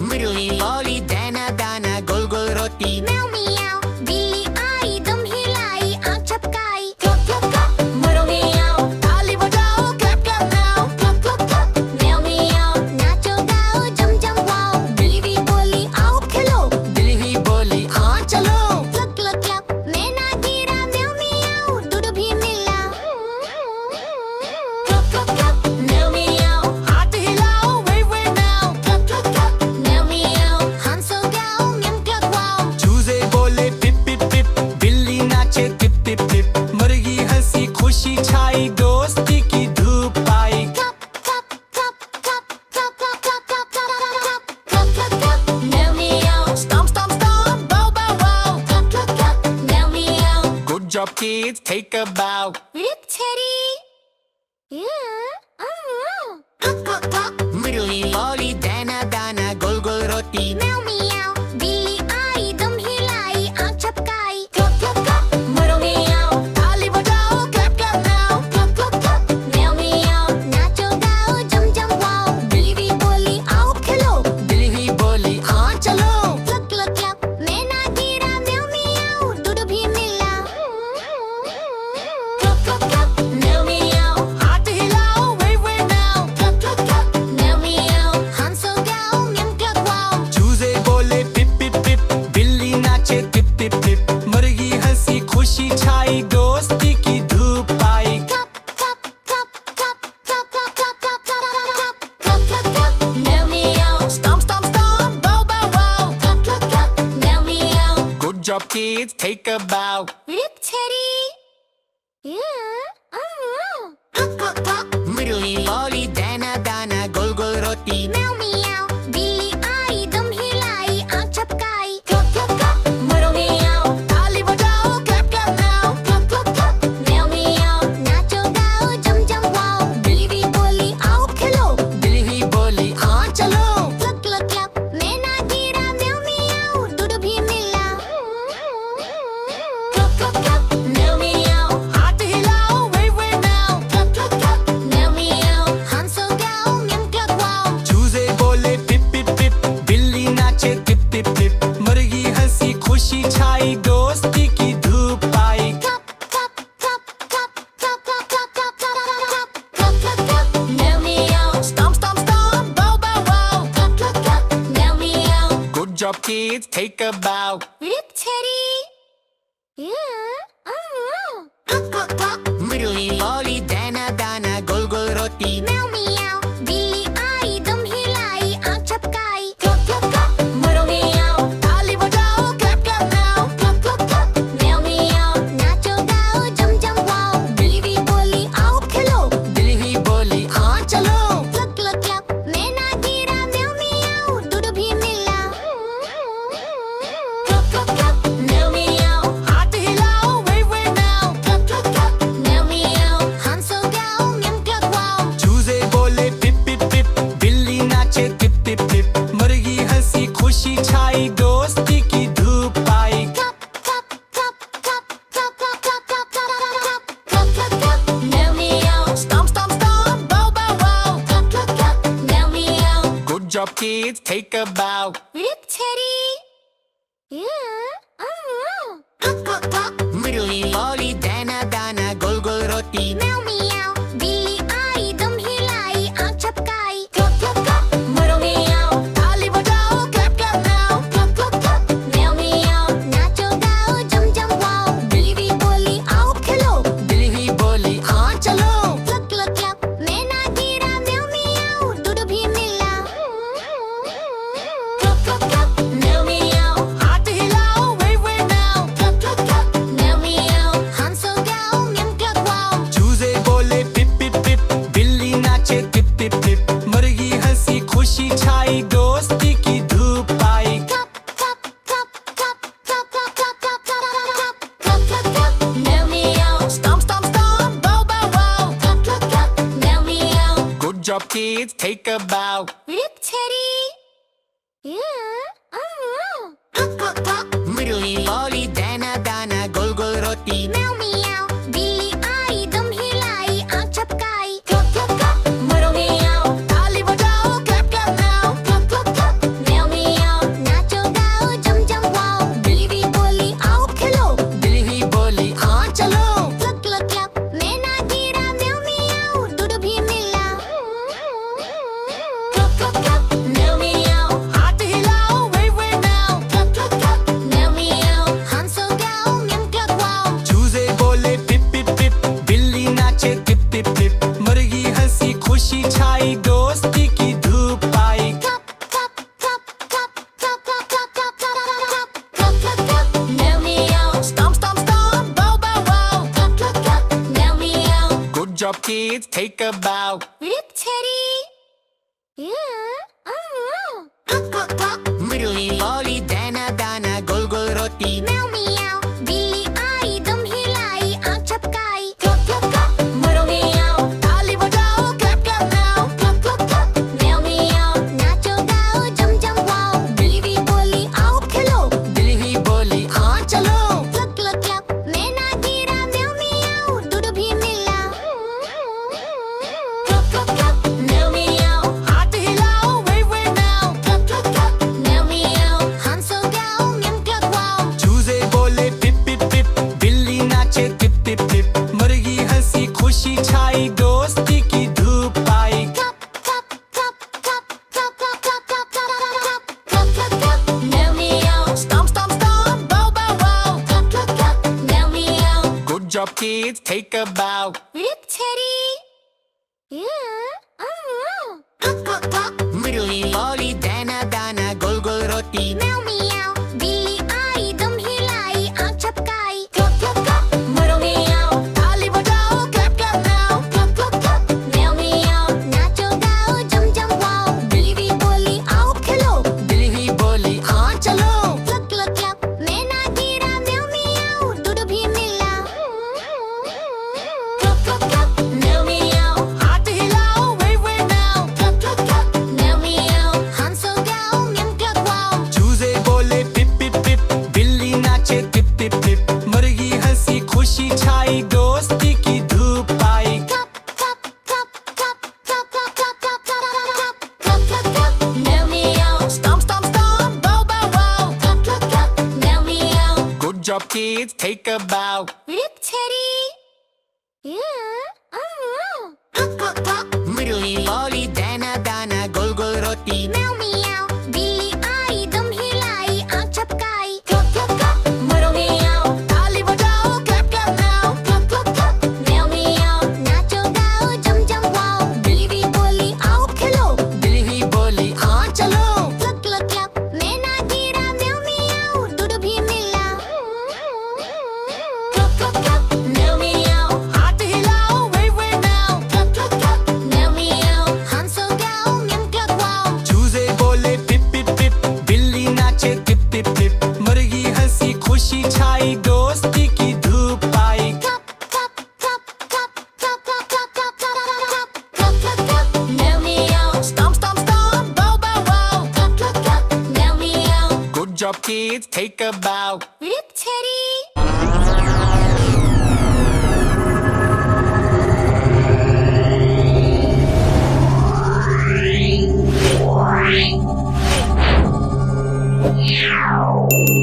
मृली लॉली दाना दाना गोल गोल रोटी म्याऊ मियाऊ बिल्ली आई दुम हिलाई आँख झपकाई क्लक क्लक क्लक मरो मियाऊ ताली बजाओ clap clap now cluck cluck cluck म्याऊ मियाऊ नाचो गाओ जम जम वाओ बिल्ली भी बोली आओ खेलो बिल्ली भी बोली हाँ चलो क्लक क्लक क्लक मैं ना गिरा म्याऊ मियाऊ दूध भी मिला क्लक क्लक क्लक म्याऊ मियाऊ हाथ हिलाओ wave wave now cluck cluck cluck म्याऊ मियाऊ हंसो गाओ म्याऊ क्लक वाओ चूजे बोले पिप पिप पिप बिल्ली नाचे टिप टिप टिप मुर्गी हंसी खुशी छाई दोस्ती की धूप आई Clap, clap, clap, clap, clap, clap, clap, clap, clap, clap, clap, clap, clap. Meow meow. stomp stomp stomp bow bow wow Clap, clap, clap. Meow meow. good job kids take a bow Rip Teddy. मृली लॉली दाना दाना गोल गोल रोटी Meow meow. बिल्ली आई दुम हिलाई आँख झपकाई Clap, clap, clap. मरो meow. ताली बजाओ clap clap now Clap, clap, clap. Meow meow. नाचो गाओ जम जम वाओ बिल्ली भी बोली आओ खेलो बिल्ली भी बोली हाँ चलो क्लक क्लक क्लक मैं ना गिरा म्याऊ मियाऊ दूध भी मिला क्लक क्लक क्लक म्याऊ मियाऊ हाथ हिलाओ wave wave now cluck cluck cluck म्याऊ मियाऊ हंसो गाओ म्याऊ क्लक वाओ चूजे बोले पिप पिप पिप बिल्ली नाचे टिप टिप टिप मुर्गी हंसी खुशी छाई दोस्ती की धूप आई क्लप clap clap clap clap clap clap clap clap clap clap म्याऊ मियाऊ stomp stomp stomp bow bow wow क्लप clap clap म्याऊ मियाऊ good job kids take a bow Rip Teddy. मृली लॉली दाना दाना गोल गोल रोटी म्याऊ मियाऊ बिल्ली आई दुम हिलाई आँख झपकाई क्लक क्लक क्लक मरो मियाऊ ताली बजाओ clap clap now cluck cluck cluck म्याऊ मियाऊ नाचो गाओ जम जम वाओ बिल्ली भी बोली आओ खेलो बिल्ली भी बोली हाँ चलो क्लक क्लक क्लक मैं ना गिरा म्याऊ मियाऊ दूध भी मिला क्लक क्लक क्लक म्याऊ मियाऊ हाथ हिलाओ wave wave now cluck cluck cluck म्याऊ मियाऊ हंसो गाओ म्याऊ क्लक वाओ चूजे बोले पिप पिप पिप बिल्ली नाचे टिप टिप टिप मुर्गी हंसी खुशी छाई दोस्ती की धूप आई Clap, clap, clap, clap, clap, clap, clap, clap, clap, clap, clap, clap. Meow meow. stomp stomp stomp bow bow wow Clap, clap, clap. Meow meow. good job kids take a bow Rip Teddy. मृली लॉली दाना दाना गोल गोल रोटी Meow meow. बिल्ली आई दुम हिलाई आँख झपकाई Clap, clap, clap. मरो meow. ताली बजाओ clap clap now Clap, clap, clap. Meow meow. नाचो गाओ जम जम वाओ बिल्ली भी बोली आओ खेलो बिल्ली भी बोली हाँ चलो क्लक क्लक क्लक मैं ना गिरा म्याऊ मियाऊ दूध भी मिला क्लक क्लक क्लक म्याऊ मियाऊ हाथ हिलाओ wave wave now cluck cluck cluck म्याऊ मियाऊ हंसो गाओ म्याऊ क्लक वाओ चूजे बोले पिप पिप पिप बिल्ली नाचे टिप टिप टिप मुर्गी हंसी खुशी छाई दोस्ती की धूप आई क्लप clap clap clap clap clap clap clap clap clap clap म्याऊ मियाऊ stomp stomp stomp bow bow wow क्लप clap clap म्याऊ मियाऊ good job kids take a bow Rip Teddy. मृली लॉली दाना दाना गोल गोल रोटी म्याऊ मियाऊ बिल्ली आई दुम हिलाई आँख झपकाई क्लक क्लक क्लक मरो मियाऊ ताली बजाओ clap clap now cluck cluck cluck म्याऊ मियाऊ नाचो गाओ जम जम वाओ बिल्ली भी बोली आओ खेलो बिल्ली भी बोली हाँ चलो क्लक क्लक क्लक मैं ना गिरा म्याऊ मियाऊ दूध भी मिला क्लक क्लक क्लक म्याऊ मियाऊ हाथ हिलाओ wave wave now cluck cluck cluck म्याऊ मियाऊ हंसो गाओ म्याऊ क्लक वाओ चूजे बोले पिप पिप पिप बिल्ली नाचे टिप टिप टिप मुर्गी हंसी खुशी छाई दोस्ती की धूप आई Clap, clap, clap, clap, clap, clap, clap, clap, clap, clap, clap, clap. Meow meow. stomp stomp stomp bow bow wow Clap, clap, clap. Meow meow. good job kids take a bow Rip Teddy. मृली लॉली दाना दाना गोल गोल रोटी Meow meow. बिल्ली आई दुम हिलाई आँख झपकाई Clap, clap, clap. मरो meow. ताली हंसी खुशी छाई दोस्ती की धूप आई Cup, cup, cup, cup, cup, cup, cup, cup, cup, cup, cup, cup, cup, meow meow. Stomp, stomp, stomp, bow, bow, wow. Cup, cup, cup, meow meow. Good job kids, take a bow. Rip Teddy. Yeah. Oh. Cup, cup, cup. Murli lolly dana dana gol gol roti. Meow meow. बिल्ली आई दम हिलाई आँख झपकाई. Cup, cup, cup. मरो meow. ताली बजाओ clap clap now. Cup, cup, cup. Meow meow. नाचो गाओ जम जम wow. बिल्ली भी बोली आओ खेलो. दिल ही बोली हाँ चलो. Cluck cluck cluck. मैं ना गिरा meow meow. दूध भी मिला. Cluck cluck cluck. Meow meow. हाथ हिलाओ wave wave now. Cluck cluck cluck. Meow meow. हंसो गाओ meow cluck wow. चूजे बोले पिप पिप पिप. बिल्ली नाचे टिप टिप टिप. मुर्गी हंसी खुशी छाई दोस्ती की धूप आई Cup, cup, cup, cup, cup, cup, cup, cup, cup, cup, cup, cup, meow meow. Stomp stomp stomp bow bow wow. Cup, cup, cup, meow meow. Good job kids, take a bow. Rip Teddy. Yeah. Oh. Cup, cup, cup. Murli lolly dana dana gol gol roti. Meow meow. बिल्ली आई दम हिलाई आँख झपकाई. Cluck cluck cluck. मरो meow. ताली बजाओ clap clap now. Cluck cluck cluck. Meow meow. नाचो गाओ जम जम wow. बिल्ली भी बोली आओ खेलो. दिल ही बोली हाँ चलो. Cluck cluck cluck. मैं ना गिरा meow meow. दूध भी मिला. Cluck cluck cluck. Meow meow. हाथ हिलाओ wave wave now. Cluck cluck cluck. Meow meow. हंसो गाओ meow cluck wow. चूजे बोले पिप पिप पिप. बिल्ली नाचे टिप टिप टिप. मुर्गी हंसी खुशी छाई दोस्ती की धूप आई Cup, cup, cup, cup, cup, cup, cup, cup, cup, cup, cup, cup, meow meow. Stomp stomp stomp bow bow wow. Cup, cup, cup, meow meow. Good job kids, take a bow. Rip Teddy. Yeah. Oh. Cup, cup, cup. Murli lolly dana dana gol gol roti. Meow meow. बिल्ली आई दम हिलाई आँख झपकाई. Cluck cluck cluck. मरो meow. ताली बजाओ clap clap now. Cluck cluck cluck. Meow meow. नाचो गाओ जम जम wow. बिल्ली भी बोली आओ खेलो. दिल ही बोली हाँ चलो. Cluck cluck cluck. मैं ना गिरा meow meow. दूध भी मिला. Cluck cluck cluck. Meow meow. हाथ हिलाओ wave wave now. Cluck cluck cluck. Meow meow. हंसो गाओ meow cluck wow. चूजे बोले पिप पिप पिप. बिल्ली नाचे टिप टिप टिप. मुर्गी हंसी खुशी छाई दोस्ती की धूप आई Cup, cup, cup, cup, cup, cup, cup, cup, cup, cup, cup, cup, meow meow. Stomp stomp stomp bow bow wow. Cup, cup, cup, meow meow. Good job kids, take a bow. Rip Teddy. Meow.